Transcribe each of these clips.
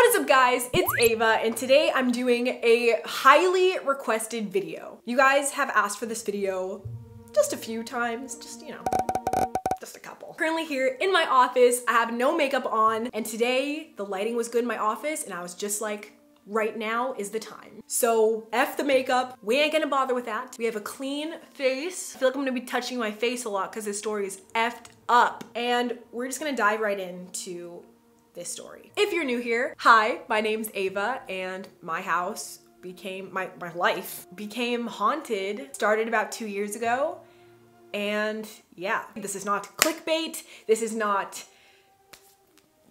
What is up guys, it's Ava and today I'm doing a highly requested video. You guys have asked for this video just a few times, just a couple. Currently here in my office, I have no makeup on and today the lighting was good in my office and I was just like, right now is the time. So F the makeup, we ain't gonna bother with that. We have a clean face. I feel like I'm gonna be touching my face a lot because this story is effed up. And we're just gonna dive right into this story. If you're new here, hi, my name's Ava and my house became, my life became haunted, started about 2 years ago. And yeah, this is not clickbait. This is not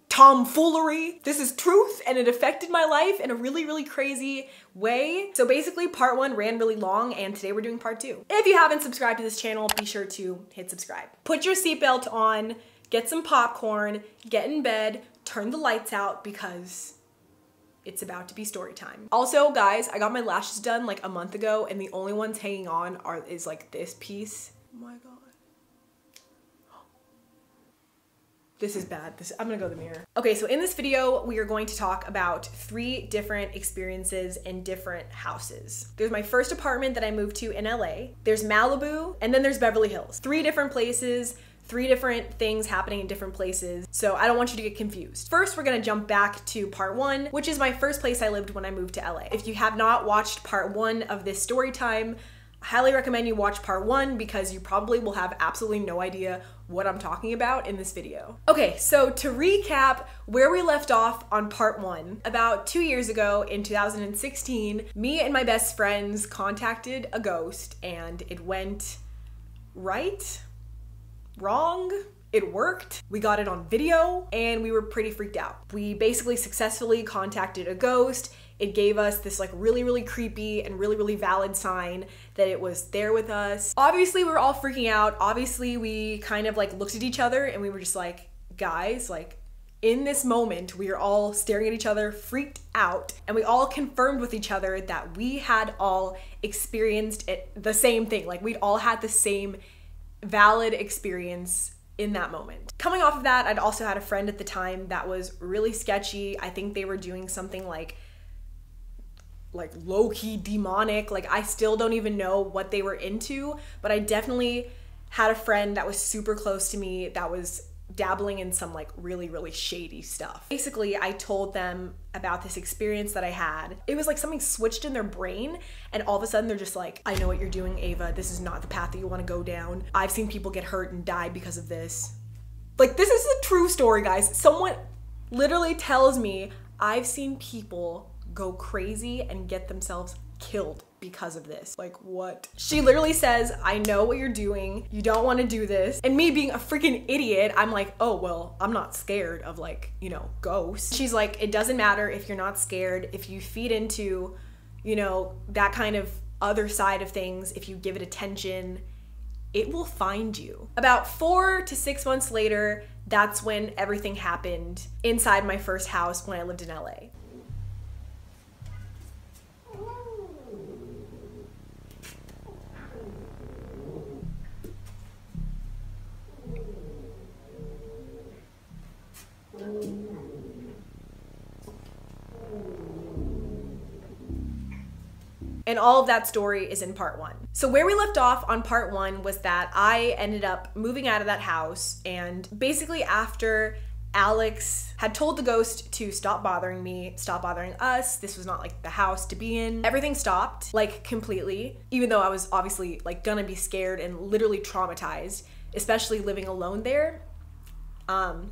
tomfoolery. This is truth and it affected my life in a really, really crazy way. So basically part 1 ran really long and today we're doing part 2. If you haven't subscribed to this channel, be sure to hit subscribe. Put your seatbelt on, get some popcorn, get in bed, turn the lights out because it's about to be story time. Also guys, I got my lashes done like a month ago and the only ones hanging on is like this piece. Oh my God. This is bad. I'm gonna go to the mirror. Okay, so in this video, we are going to talk about 3 different experiences in different houses. There's my first apartment that I moved to in LA. There's Malibu, and then there's Beverly Hills. 3 different places, 3 different things happening in different places. So I don't want you to get confused. First, we're gonna jump back to part 1, which is my first place I lived when I moved to LA. If you have not watched part 1 of this story time, I highly recommend you watch part 1 because you probably will have absolutely no idea what I'm talking about in this video. Okay, so to recap where we left off on part 1, about 2 years ago in 2016, me and my best friends contacted a ghost and it went right, wrong, it worked. We got it on video and we were pretty freaked out. We basically successfully contacted a ghost. It gave us this like really, really creepy and really, really valid sign that it was there with us. Obviously, we were all freaking out. Obviously, we kind of like looked at each other and we were just like, guys, like in this moment, we are all staring at each other, freaked out. And we all confirmed with each other that we had all experienced the same thing. Like we'd all had the same valid experience in that moment. Coming off of that, I'd also had a friend at the time that was really sketchy. I think they were doing something like low-key demonic. Like I still don't even know what they were into, but I definitely had a friend that was super close to me that was dabbling in some like really, really shady stuff. Basically, I told them about this experience that I had. It was like something switched in their brain and all of a sudden they're just like, I know what you're doing, Ava. This is not the path that you want to go down. I've seen people get hurt and die because of this. Like this is a true story, guys. Someone literally tells me I've seen people go crazy and get themselves killed because of this. Like what? She literally says, I know what you're doing. You don't want to do this. And me being a freaking idiot, I'm like, oh, well, I'm not scared of like, ghosts. She's like, it doesn't matter if you're not scared. If you feed into, that kind of other side of things, if you give it attention, it will find you. About 4 to 6 months later, that's when everything happened inside my first house when I lived in LA. And all of that story is in part 1. So where we left off on part 1 was that I ended up moving out of that house and basically after Alex had told the ghost to stop bothering me, stop bothering us, this was not like the house to be in, everything stopped like completely, even though I was obviously like gonna be scared and literally traumatized, especially living alone there.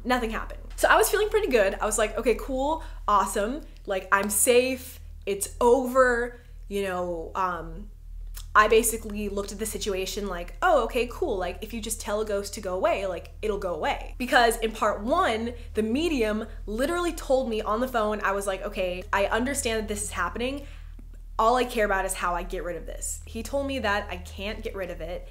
Nothing happened. So I was feeling pretty good. I was like, okay, cool, awesome. Like I'm safe, it's over. I basically looked at the situation like, oh, okay, cool. Like if you just tell a ghost to go away, like it'll go away. Because in part 1, the medium literally told me on the phone, I was like, okay, I understand that this is happening. All I care about is how I get rid of this. He told me that I can't get rid of it.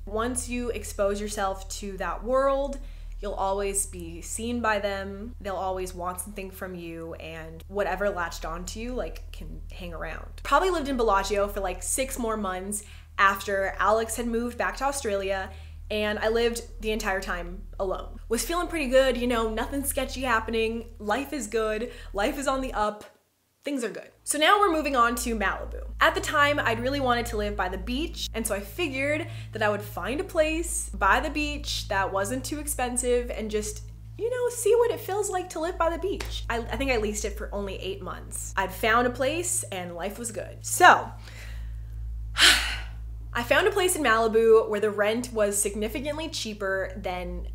Once you expose yourself to that world, you'll always be seen by them. They'll always want something from you and whatever latched onto you like can hang around. Probably lived in Bellagio for like 6 more months after Alex had moved back to Australia and I lived the entire time alone. Was feeling pretty good, you know, nothing sketchy happening. Life is good. Life is on the up. Things are good. So now we're moving on to Malibu. At the time, I'd really wanted to live by the beach, and so I figured that I would find a place by the beach that wasn't too expensive and just, you know, see what it feels like to live by the beach. I think I leased it for only 8 months. I'd found a place and life was good. So, I found a place in Malibu where the rent was significantly cheaper than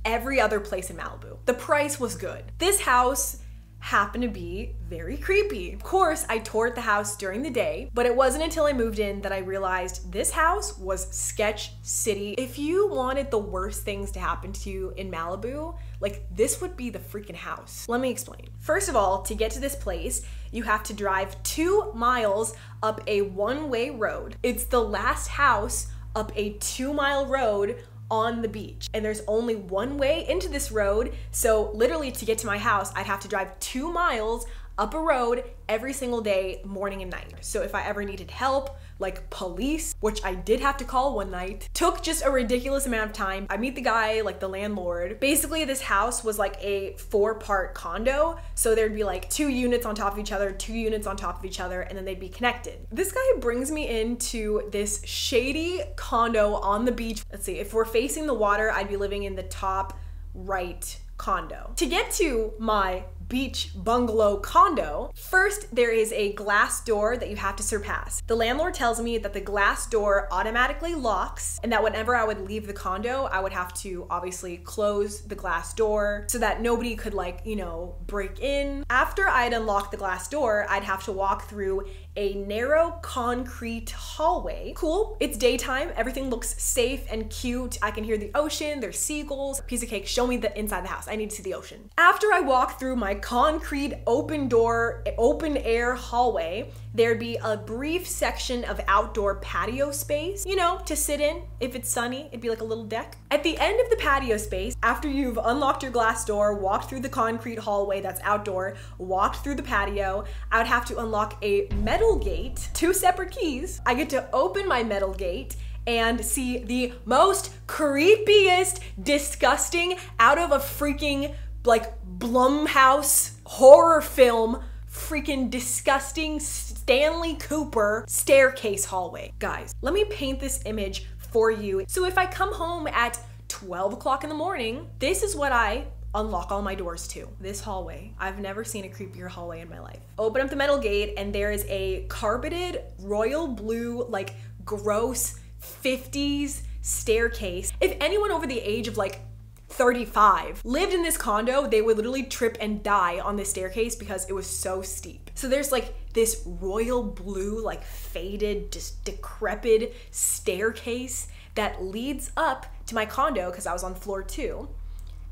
every other place in Malibu. The price was good. This house happened to be very creepy. Of course, I toured the house during the day, but it wasn't until I moved in that I realized this house was sketch city. If you wanted the worst things to happen to you in Malibu, like this would be the freaking house. Let me explain. First of all, to get to this place, you have to drive 2 miles up a one-way road. It's the last house up a 2-mile road on the beach, and there's only one way into this road, so literally to get to my house I'd have to drive 2 miles up a road every single day, morning and night. So if I ever needed help, like police, which I did have to call one night, took just a ridiculous amount of time. I meet the guy, like the landlord. Basically this house was like a 4-part condo, so there'd be like 2 units on top of each other, 2 units on top of each other, and then they'd be connected. This guy brings me into this shady condo on the beach. Let's see, if we're facing the water, I'd be living in the top right condo. To get to my beach bungalow condo, first there is a glass door that you have to surpass. The landlord tells me that the glass door automatically locks and that whenever I would leave the condo, I would have to obviously close the glass door so that nobody could, like, you know, break in. After I'd unlocked the glass door, I'd have to walk through a narrow concrete hallway. Cool, it's daytime, everything looks safe and cute. I can hear the ocean, there's seagulls. Piece of cake, show me the inside the house. I need to see the ocean. After I walk through my concrete open door, open air hallway, there'd be a brief section of outdoor patio space, you know, to sit in. If it's sunny, it'd be like a little deck. At the end of the patio space, after you've unlocked your glass door, walked through the concrete hallway that's outdoor, walked through the patio, I would have to unlock a metal gate, 2 separate keys. I get to open my metal gate and see the most creepiest, disgusting, out of a freaking like Blumhouse horror film, freaking disgusting Stanley Cooper staircase hallway. Guys, let me paint this image for you. So if I come home at 12 o'clock in the morning, this is what I unlock all my doors to. This hallway. I've never seen a creepier hallway in my life. Open up the metal gate and there is a carpeted royal blue, like gross 50s staircase. If anyone over the age of like 35 lived in this condo, they would literally trip and die on this staircase because it was so steep. So there's like this royal blue, like faded, just decrepit staircase that leads up to my condo because I was on floor 2.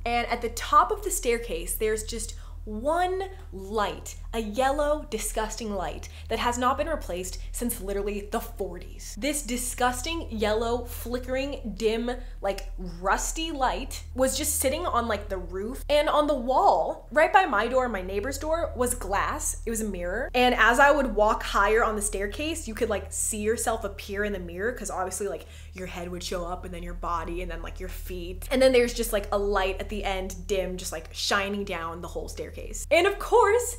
And at the top of the staircase, there's just one light, a yellow, disgusting light that has not been replaced since literally the 40s. This disgusting yellow, flickering, dim, like rusty light was just sitting on like the roof, and on the wall, right by my door and my neighbor's door, was glass. It was a mirror. And as I would walk higher on the staircase, you could like see yourself appear in the mirror because obviously like your head would show up and then your body and then like your feet. And then there's just like a light at the end, dim, just like shining down the whole staircase. And of course,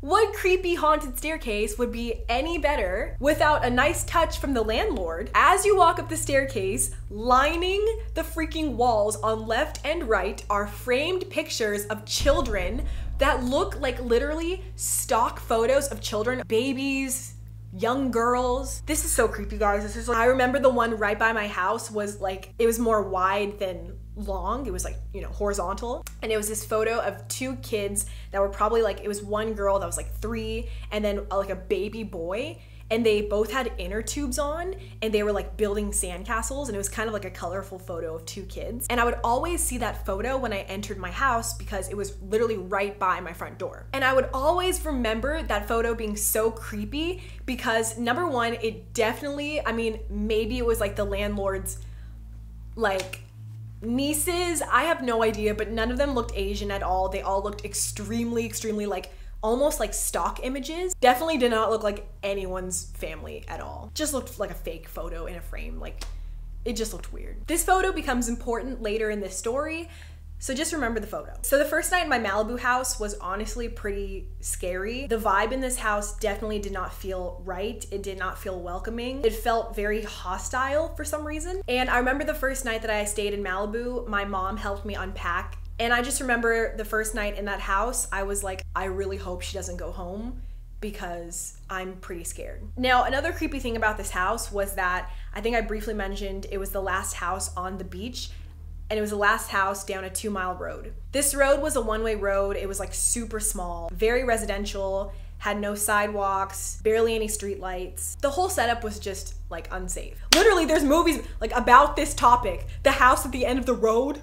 what creepy haunted staircase would be any better without a nice touch from the landlord? As you walk up the staircase, lining the freaking walls on left and right are framed pictures of children that look like literally stock photos of children, babies, young girls. This is so creepy, guys. This is like, I remember the one right by my house was like, it was more wide than long. It was like, you know, horizontal. And it was this photo of 2 kids that were probably like, it was one girl that was like 3 and then like a baby boy. And they both had inner tubes on and they were like building sandcastles, and it was kind of like a colorful photo of 2 kids. And I would always see that photo when I entered my house because it was literally right by my front door. And I would always remember that photo being so creepy because number one, it definitely, I mean, maybe it was like the landlord's like nieces, I have no idea, but none of them looked Asian at all. They all looked extremely like almost like stock images. Definitely did not look like anyone's family at all. Just looked like a fake photo in a frame. Like, It just looked weird. This photo becomes important later in this story, so just remember the photo. So the first night in my Malibu house was honestly pretty scary. The vibe in this house definitely did not feel right. It did not feel welcoming. It felt very hostile for some reason. And I remember the first night that I stayed in Malibu, my mom helped me unpack. And I just remember the first night in that house, I was like, I really hope she doesn't go home because I'm pretty scared. Now, another creepy thing about this house was that I think I briefly mentioned it was the last house on the beach, and it was the last house down a 2-mile road. This road was a one-way road. It was like super small, very residential, had no sidewalks, barely any street lights. The whole setup was just like unsafe. Literally, there's movies like about this topic. The house at the end of the road.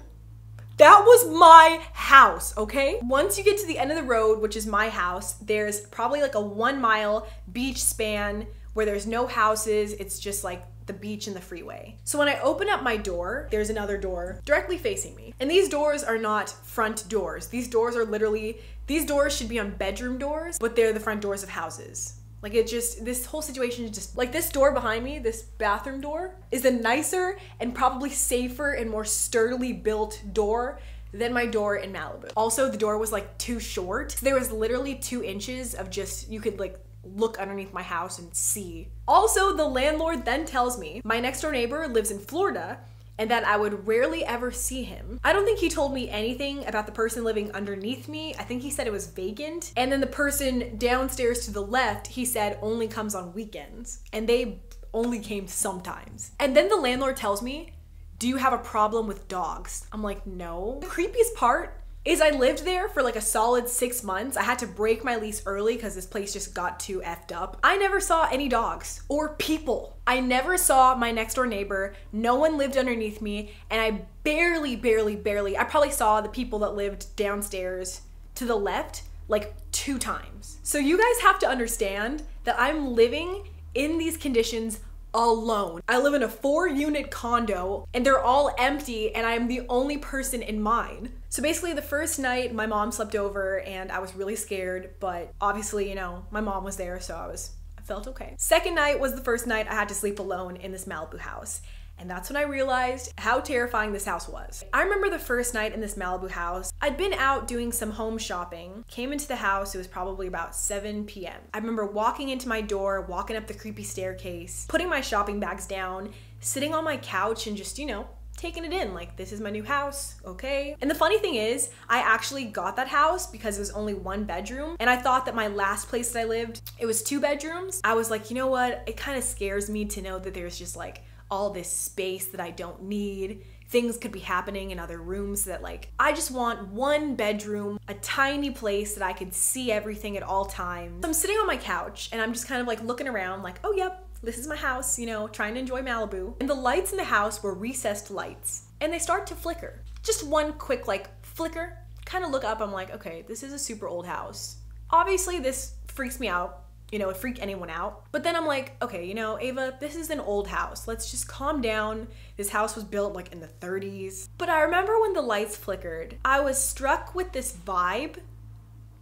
That was my house, okay? Once you get to the end of the road, which is my house, there's probably like a 1-mile beach span where there's no houses. It's just like the beach and the freeway. So when I open up my door, there's another door directly facing me. And these doors are not front doors. These doors are literally, these doors should be on bedroom doors, but they're the front doors of houses. Like it just, this whole situation is just, like this door behind me, this bathroom door, is a nicer and probably safer and more sturdily built door than my door in Malibu. Also, the door was like too short. So there was literally 2 inches of just, you could like look underneath my house and see. Also, the landlord then tells me my next door neighbor lives in Florida and that I would rarely ever see him. I don't think he told me anything about the person living underneath me. I think he said it was vacant. And then the person downstairs to the left, he said only comes on weekends. And they only came sometimes. And then the landlord tells me, do you have a problem with dogs? I'm like, no. The creepiest part is I lived there for like a solid 6 months. I had to break my lease early because this place just got too effed up. I never saw any dogs or people. I never saw my next door neighbor. No one lived underneath me. And I barely, I probably saw the people that lived downstairs to the left like 2 times. So you guys have to understand that I'm living in these conditions alone. I live in a 4-unit condo and they're all empty and I'm the only person in mine. So basically the first night my mom slept over and I was really scared, but obviously, you know, my mom was there, so I felt okay. Second night was the first night I had to sleep alone in this Malibu house. And that's when I realized how terrifying this house was. I remember the first night in this Malibu house, I'd been out doing some home shopping, came into the house, it was probably about 7 p.m. I remember walking into my door, walking up the creepy staircase, putting my shopping bags down, sitting on my couch and just, you know, taking it in, like this is my new house, okay? And the funny thing is, I actually got that house because it was only 1 bedroom and I thought that my last place that I lived, it was 2 bedrooms. I was like, you know what? It kind of scares me to know that there's just like all this space that I don't need. Things could be happening in other rooms that like, I just want 1 bedroom, a tiny place that I could see everything at all times. So I'm sitting on my couch and I'm just kind of like looking around like, oh yep, this is my house, you know, trying to enjoy Malibu. And the lights in the house were recessed lights and they start to flicker. Just 1 quick like flicker, kind of look up, I'm like, okay, this is a super old house. Obviously this freaks me out. You know, it freaked anyone out. But then I'm like, okay, you know, Ava, this is an old house. Let's just calm down. This house was built like in the 30s. But I remember when the lights flickered, I was struck with this vibe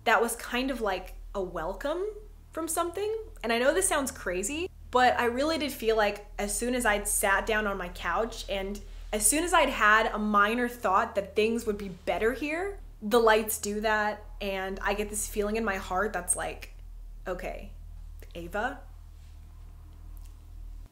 that was kind of like a welcome from something. And I know this sounds crazy, but I really did feel like as soon as I'd sat down on my couch and as soon as I'd had a minor thought that things would be better here, the lights do that. And I get this feeling in my heart that's like, okay, Ava,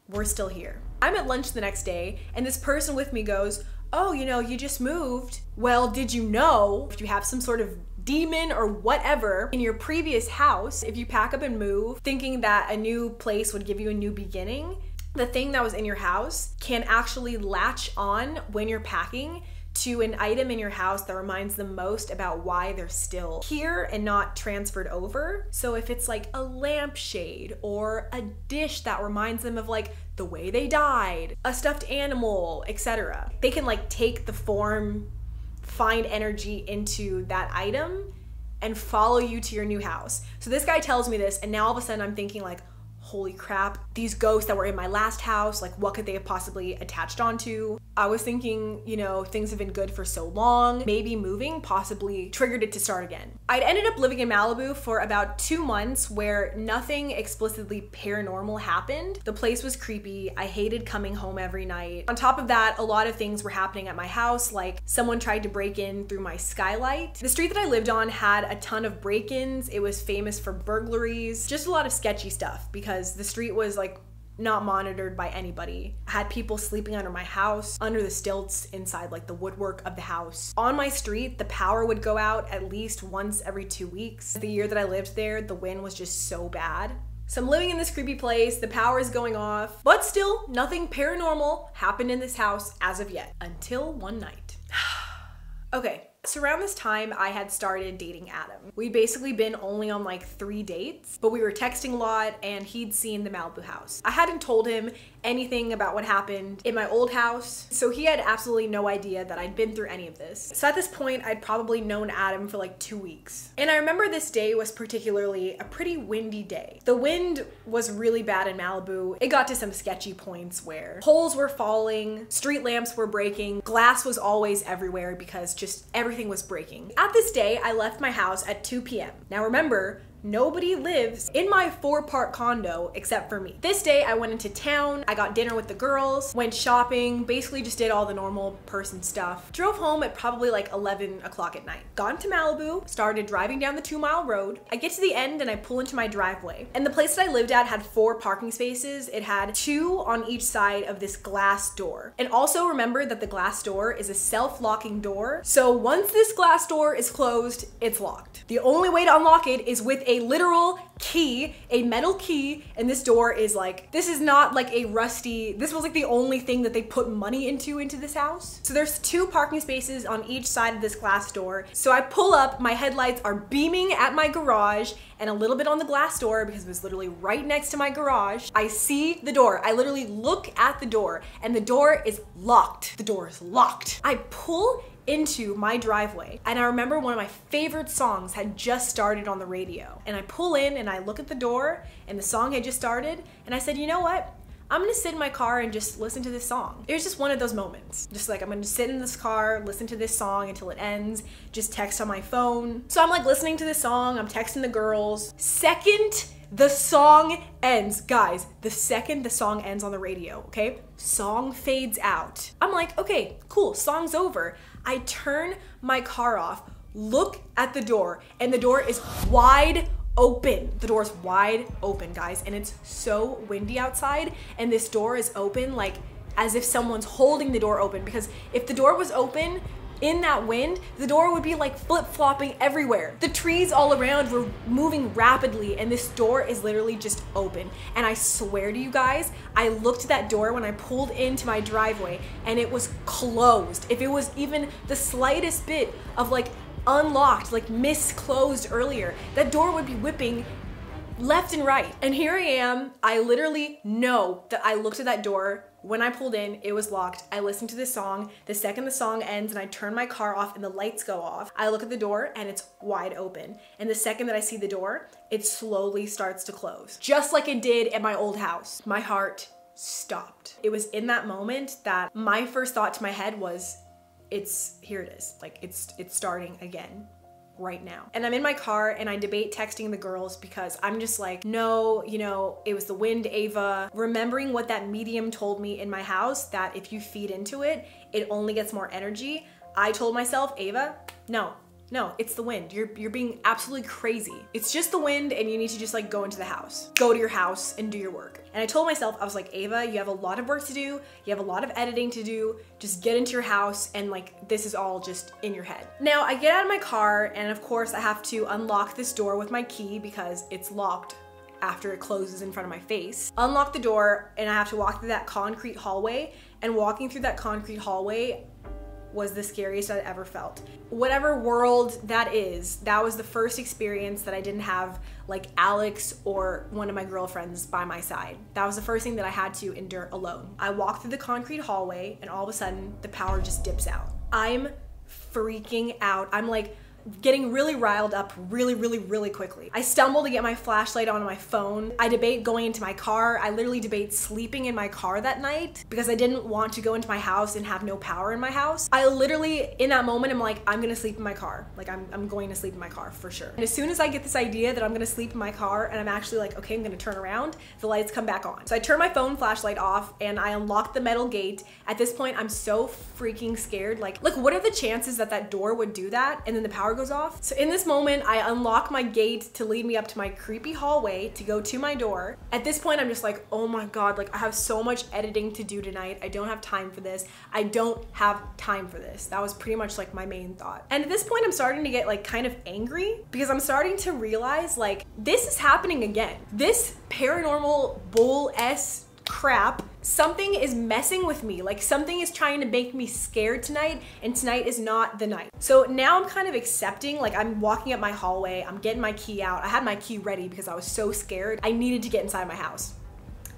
we're still here. I'm at lunch the next day and this person with me goes, oh, you know, you just moved. Well, did you know if you have some sort of demon or whatever in your previous house, if you pack up and move thinking that a new place would give you a new beginning, the thing that was in your house can actually latch on when you're packing to an item in your house that reminds them most about why they're still here and not transferred over. So if it's like a lampshade or a dish that reminds them of like the way they died, a stuffed animal, etc., they can like take the form, find energy into that item and follow you to your new house. So this guy tells me this and now all of a sudden I'm thinking like, holy crap, these ghosts that were in my last house, like what could they have possibly attached onto? I was thinking, you know, things have been good for so long, maybe moving possibly triggered it to start again. I'd ended up living in Malibu for about 2 months where nothing explicitly paranormal happened. The place was creepy. I hated coming home every night. On top of that, a lot of things were happening at my house, like someone tried to break in through my skylight. The street that I lived on had a ton of break-ins. It was famous for burglaries, just a lot of sketchy stuff because the street was like not monitored by anybody. I had people sleeping under my house, under the stilts, inside like the woodwork of the house. On my street, the power would go out at least once every 2 weeks. The year that I lived there, the wind was just so bad. So I'm living in this creepy place, the power is going off, but still nothing paranormal happened in this house as of yet, until one night. Okay. So around this time, I had started dating Adam. We'd basically been only on like 3 dates, but we were texting a lot and he'd seen the Malibu house. I hadn't told him anything about what happened in my old house, so he had absolutely no idea that I'd been through any of this. So at this point, I'd probably known Adam for like 2 weeks. And I remember this day was particularly a pretty windy day. The wind was really bad in Malibu. It got to some sketchy points where poles were falling, street lamps were breaking, glass was always everywhere because just everything was breaking. At this day, I left my house at 2 p.m. Now remember, nobody lives in my 4-part condo except for me. This day I went into town, I got dinner with the girls, went shopping, basically just did all the normal person stuff. Drove home at probably like 11 o'clock at night. Got into Malibu, started driving down the 2-mile road. I get to the end and I pull into my driveway. And the place that I lived at had 4 parking spaces. It had 2 on each side of this glass door. And also remember that the glass door is a self-locking door. So once this glass door is closed, it's locked. The only way to unlock it is with a literal key, a metal key, and this door is like, this is not like a rusty, this was like the only thing that they put money into this house. So there's 2 parking spaces on each side of this glass door. So I pull up, my headlights are beaming at my garage and a little bit on the glass door because it was literally right next to my garage. I see the door. I literally look at the door and the door is locked. The door is locked. I pull into my driveway and I remember one of my favorite songs had just started on the radio, and I pull in and I look at the door and the song had just started and I said, you know what? I'm gonna sit in my car and just listen to this song. It was just one of those moments. Just like, I'm gonna sit in this car, listen to this song until it ends, just text on my phone. So I'm like listening to this song, I'm texting the girls. Second the song ends, guys, the second the song ends on the radio, okay? Song fades out. I'm like, okay, cool, song's over. I turn my car off, look at the door, and the door is wide open. The door is wide open, guys, and it's so windy outside, and this door is open like as if someone's holding the door open, because if the door was open in that wind, the door would be like flip-flopping everywhere. The trees all around were moving rapidly and this door is literally just open. And I swear to you guys, I looked at that door when I pulled into my driveway and it was closed. If it was even the slightest bit of like unlocked, like misclosed earlier, that door would be whipping left and right. And here I am, I literally know that I looked at that door. When I pulled in, it was locked. I listened to this song. The second the song ends and I turn my car off and the lights go off, I look at the door and it's wide open. And the second that I see the door, it slowly starts to close. Just like it did at my old house. My heart stopped. It was in that moment that my first thought to my head was, here it is. Like it's starting again. Right now. And I'm in my car and I debate texting the girls because I'm just like, no, you know, it was the wind, Ava. Remembering what that medium told me in my house, that if you feed into it, it only gets more energy. I told myself, Ava, no, it's the wind. You're being absolutely crazy. It's just the wind and you need to just like go into the house. Go to your house and do your work. And I told myself, I was like, Ava, you have a lot of work to do. You have a lot of editing to do. Just get into your house and like, this is all just in your head. Now I get out of my car and of course I have to unlock this door with my key because it's locked after it closes in front of my face. Unlock the door and I have to walk through that concrete hallway, and walking through that concrete hallway was the scariest I'd ever felt. Whatever world that is, that was the first experience that I didn't have like Alex or one of my girlfriends by my side. That was the first thing that I had to endure alone. I walked through the concrete hallway and all of a sudden the power just dips out. I'm freaking out. I'm like getting really riled up really quickly. I stumble to get my flashlight on my phone. I debate going into my car. I literally debate sleeping in my car that night because I didn't want to go into my house and have no power in my house. I literally, in that moment, I'm like, I'm gonna sleep in my car. Like I'm going to sleep in my car for sure. And as soon as I get this idea that I'm gonna sleep in my car and I'm actually like, okay, I'm gonna turn around, the lights come back on. So I turn my phone flashlight off and I unlock the metal gate. At this point, I'm so freaking scared. Like what are the chances that that door would do that and then the power goes off? So in this moment, I unlock my gate to lead me up to my creepy hallway to go to my door. At this point, I'm just like, oh my God, like I have so much editing to do tonight. I don't have time for this. I don't have time for this. That was pretty much like my main thought. And at this point, I'm starting to get like kind of angry because I'm starting to realize like this is happening again. This paranormal bull-s crap, something is messing with me. Like something is trying to make me scared tonight, and tonight is not the night. So now I'm kind of accepting, like I'm walking up my hallway, I'm getting my key out. I had my key ready because I was so scared. I needed to get inside my house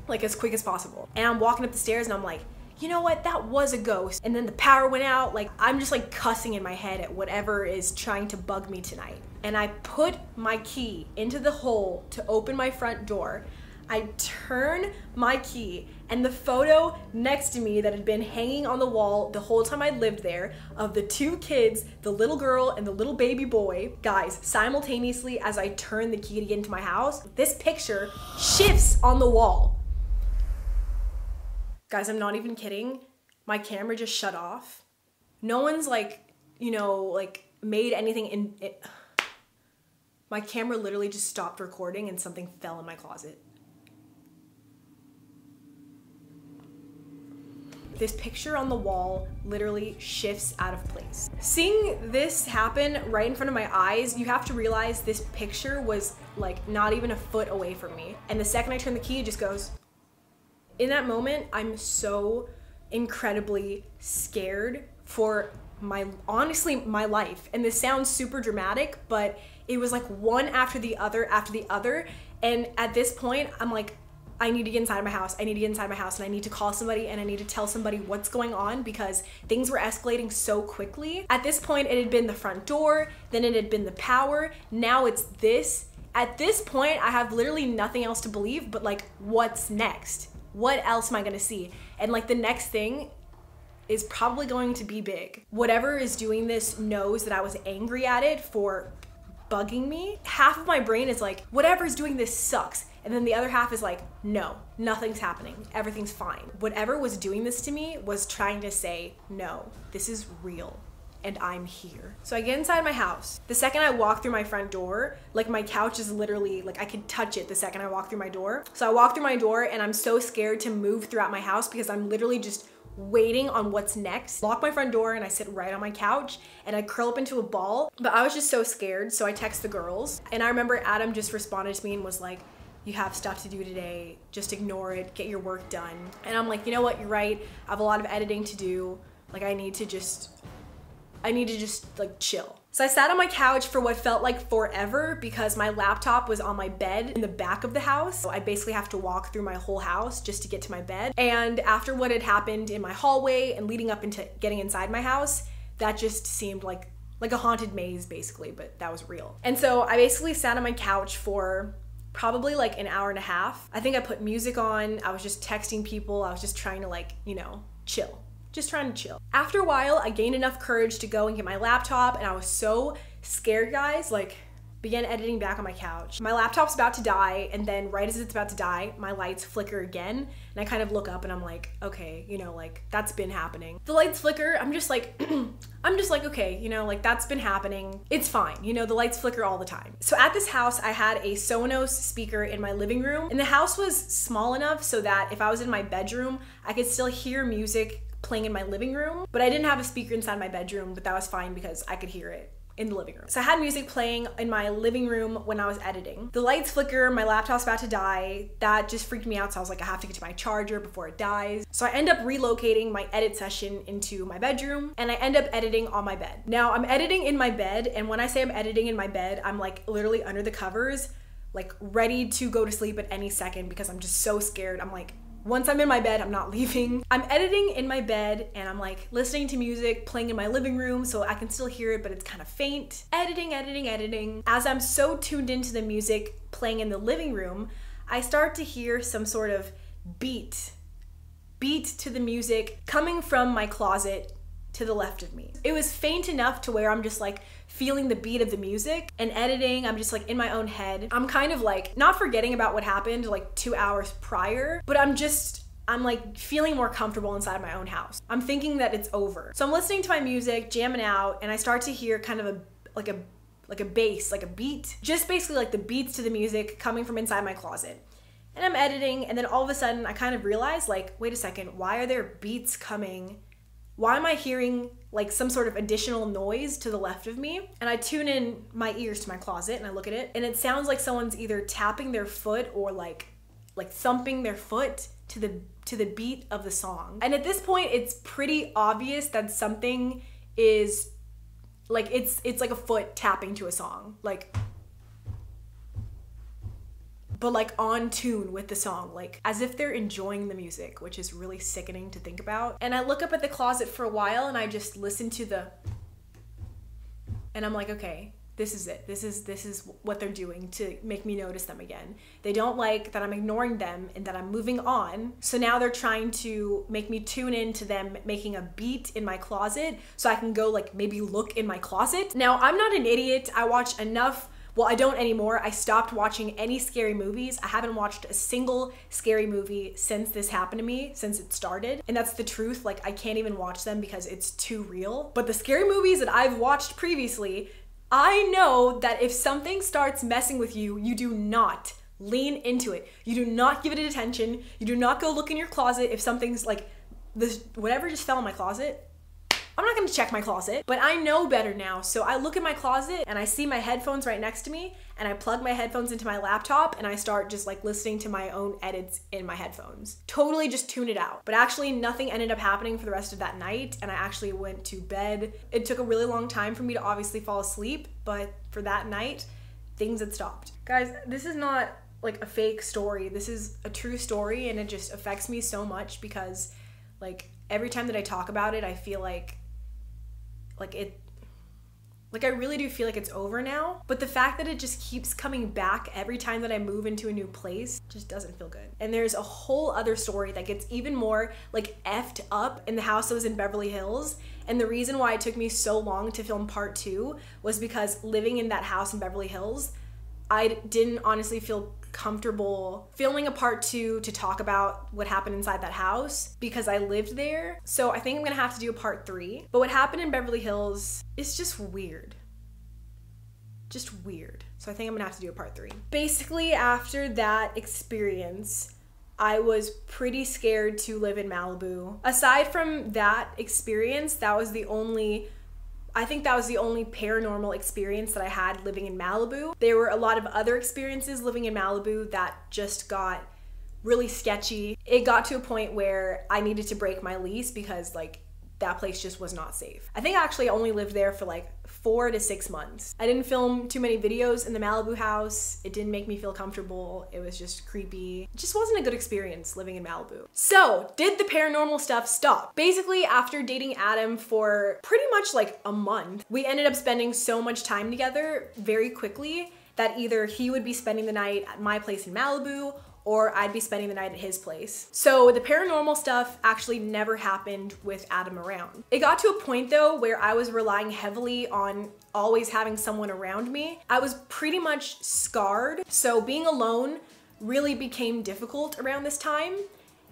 like as quick as possible. And I'm walking up the stairs and I'm like, you know what, that was a ghost. And then the power went out. Like I'm just like cussing in my head at whatever is trying to bug me tonight. And I put my key into the hole to open my front door. I turn my key and the photo next to me that had been hanging on the wall the whole time I lived there of the two kids, the little girl and the little baby boy, guys, simultaneously as I turn the key to get into my house, this picture shifts on the wall. Guys, I'm not even kidding. My camera just shut off. No one's like, you know, like made anything in it. My camera literally just stopped recording and something fell in my closet. This picture on the wall literally shifts out of place. Seeing this happen right in front of my eyes, you have to realize this picture was like not even a foot away from me. And the second I turn the key, it just goes. In that moment, I'm so incredibly scared for honestly, my life. And this sounds super dramatic, but it was like one after the other. And at this point, I'm like, I need to get inside my house. I need to get inside my house and I need to call somebody and I need to tell somebody what's going on because things were escalating so quickly. At this point, it had been the front door, then it had been the power. Now it's this. At this point, I have literally nothing else to believe but like, what's next? What else am I gonna see? And like the next thing is probably going to be big. Whatever is doing this knows that I was angry at it for bugging me. Half of my brain is like, whatever's doing this sucks. And then the other half is like, no, nothing's happening. Everything's fine. Whatever was doing this to me was trying to say, no, this is real and I'm here. So I get inside my house. The second I walk through my front door, like my couch is literally, like I could touch it the second I walk through my door. So I walk through my door and I'm so scared to move throughout my house because I'm literally just waiting on what's next. Lock my front door and I sit right on my couch and I curl up into a ball. But I was just so scared, so I text the girls. And I remember Adam just responded to me and was like, you have stuff to do today, just ignore it, get your work done. And I'm like, you know what, you're right. I have a lot of editing to do. Like I need to just like chill. So I sat on my couch for what felt like forever because my laptop was on my bed in the back of the house. So I basically have to walk through my whole house just to get to my bed. And after what had happened in my hallway and leading up into getting inside my house, that just seemed like a haunted maze basically, but that was real. And so I basically sat on my couch for probably like an hour and a half. I think I put music on. I was just texting people. I was just trying to like, you know, chill. Just trying to chill. After a while, I gained enough courage to go and get my laptop and I was so scared, guys, like began editing back on my couch. My laptop's about to die and then right as it's about to die, my lights flicker again and I kind of look up and I'm like, okay, you know, like that's been happening. The lights flicker, I'm just like, okay, you know, like that's been happening. It's fine, you know, the lights flicker all the time. So at this house, I had a Sonos speaker in my living room and the house was small enough so that if I was in my bedroom, I could still hear music playing in my living room, but I didn't have a speaker inside my bedroom, but that was fine because I could hear it in the living room. So I had music playing in my living room when I was editing. The lights flicker, my laptop's about to die. That just freaked me out, so I was like, I have to get to my charger before it dies. So I end up relocating my edit session into my bedroom and I end up editing on my bed. Now I'm editing in my bed, and when I say I'm editing in my bed, I'm like literally under the covers, like ready to go to sleep at any second because I'm just so scared. I'm like, Once I'm in my bed, I'm not leaving. I'm editing in my bed and I'm like listening to music, playing in my living room so I can still hear it, but it's kind of faint. Editing, editing, editing. As I'm so tuned into the music playing in the living room, I start to hear some sort of beat to the music coming from my closet to the left of me. It was faint enough to where I'm just like feeling the beat of the music, and editing, I'm just like in my own head. I'm kind of like not forgetting about what happened like 2 hours prior, but I'm like feeling more comfortable inside my own house. I'm thinking that it's over. So I'm listening to my music, jamming out, and I start to hear kind of a bass, like a beat, just basically like the beats to the music coming from inside my closet. And I'm editing, and then all of a sudden I kind of realize, like, wait a second, why are there beats coming? Why am I hearing like some sort of additional noise to the left of me? And I tune in my ears to my closet and I look at it, and it sounds like someone's either tapping their foot or like thumping their foot to the beat of the song. And at this point, it's pretty obvious that something is like, it's like a foot tapping to a song, like, but like on tune with the song, like as if they're enjoying the music, which is really sickening to think about. And I look up at the closet for a while and I just listen to and I'm like, okay, this is it. This is what they're doing to make me notice them again. They don't like that I'm ignoring them and that I'm moving on. So now they're trying to make me tune in to them making a beat in my closet so I can go like maybe look in my closet. Now, I'm not an idiot. I watch enough. Well, I don't anymore. I stopped watching any scary movies. I haven't watched a single scary movie since this happened to me, since it started. And that's the truth. Like, I can't even watch them because it's too real. But the scary movies that I've watched previously, I know that if something starts messing with you, you do not lean into it. You do not give it attention. You do not go look in your closet if something's like, this, whatever just fell in my closet. I'm not gonna check my closet, but I know better now. So I look in my closet and I see my headphones right next to me, and I plug my headphones into my laptop and I start just like listening to my own edits in my headphones. Totally just tune it out. But actually nothing ended up happening for the rest of that night, and I actually went to bed. It took a really long time for me to obviously fall asleep, but for that night, things had stopped. Guys, this is not like a fake story. This is a true story, and it just affects me so much because like every time that I talk about it, I feel like I really do feel like it's over now, but the fact that it just keeps coming back every time that I move into a new place just doesn't feel good. And there's a whole other story that gets even more like effed up in the house that was in Beverly Hills. And the reason why it took me so long to film part 2 was because living in that house in Beverly Hills, I didn't honestly feel comfortable filming a part 2 to talk about what happened inside that house because I lived there. So I think I'm gonna have to do a part 3. But what happened in Beverly Hills is just weird. Just weird. So I think I'm gonna have to do a part 3. Basically, after that experience, I was pretty scared to live in Malibu. Aside from that experience, I think that was the only paranormal experience that I had living in Malibu. There were a lot of other experiences living in Malibu that just got really sketchy. It got to a point where I needed to break my lease because like that place just was not safe. I think actually I only lived there for like 4 to 6 months. I didn't film too many videos in the Malibu house. It didn't make me feel comfortable. It was just creepy. It just wasn't a good experience living in Malibu. So, did the paranormal stuff stop? Basically, after dating Adam for pretty much like a month, we ended up spending so much time together very quickly that either he would be spending the night at my place in Malibu or I'd be spending the night at his place. So the paranormal stuff actually never happened with Adam around. It got to a point though where I was relying heavily on always having someone around me. I was pretty much scarred, so being alone really became difficult around this time,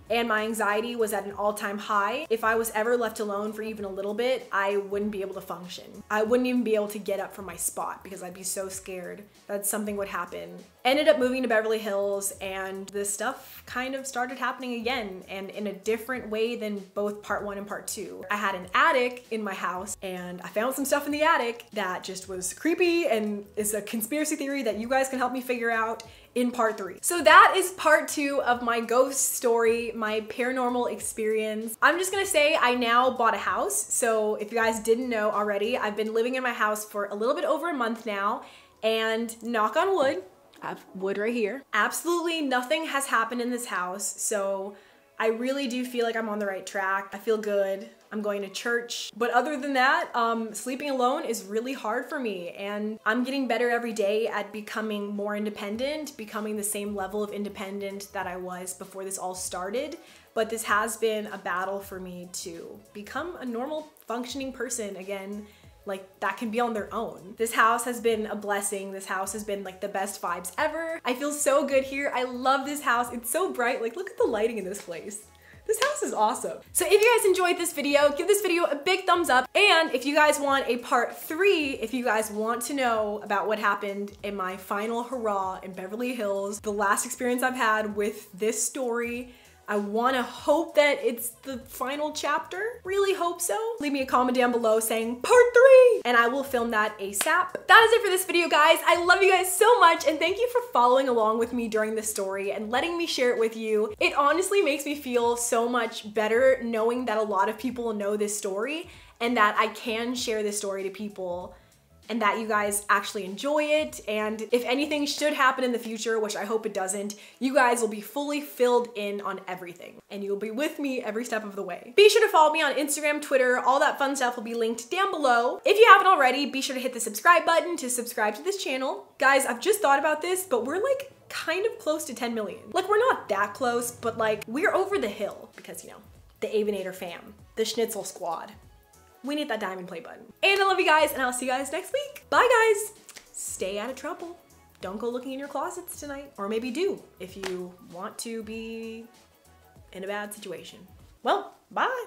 and my anxiety was at an all-time high. If I was ever left alone for even a little bit, I wouldn't be able to function. I wouldn't even be able to get up from my spot because I'd be so scared that something would happen. Ended up moving to Beverly Hills, and this stuff kind of started happening again, and in a different way than both part 1 and part 2. I had an attic in my house, and I found some stuff in the attic that just was creepy and is a conspiracy theory that you guys can help me figure out in part 3. So that is part 2 of my ghost story, my paranormal experience. I'm just gonna say I now bought a house. So if you guys didn't know already, I've been living in my house for a little bit over a month now, and knock on wood, I have wood right here, absolutely nothing has happened in this house. So I really do feel like I'm on the right track. I feel good. I'm going to church. But other than that, sleeping alone is really hard for me, and I'm getting better every day at becoming more independent, becoming the same level of independent that I was before this all started. But this has been a battle for me to become a normal functioning person again, like that can be on their own. This house has been a blessing. This house has been like the best vibes ever. I feel so good here. I love this house. It's so bright. Like, look at the lighting in this place. This house is awesome. So if you guys enjoyed this video, give this video a big thumbs up. And if you guys want a part 3, if you guys want to know about what happened in my final hurrah in Beverly Hills, the last experience I've had with this story, I wanna hope that it's the final chapter. Really hope so. Leave me a comment down below saying part 3 and I will film that ASAP. But that is it for this video, guys. I love you guys so much and thank you for following along with me during this story and letting me share it with you. It honestly makes me feel so much better knowing that a lot of people know this story and that I can share this story to people and that you guys actually enjoy it. And if anything should happen in the future, which I hope it doesn't, you guys will be fully filled in on everything and you'll be with me every step of the way. Be sure to follow me on Instagram, Twitter, all that fun stuff will be linked down below. If you haven't already, be sure to hit the subscribe button to subscribe to this channel. Guys, I've just thought about this, but we're like kind of close to 10 million. Like, we're not that close, but like we're over the hill because, you know, the Avinator fam, the Schnitzel squad. We need that diamond play button. And I love you guys, and I'll see you guys next week. Bye, guys. Stay out of trouble. Don't go looking in your closets tonight. Or maybe do, if you want to be in a bad situation. Well, bye.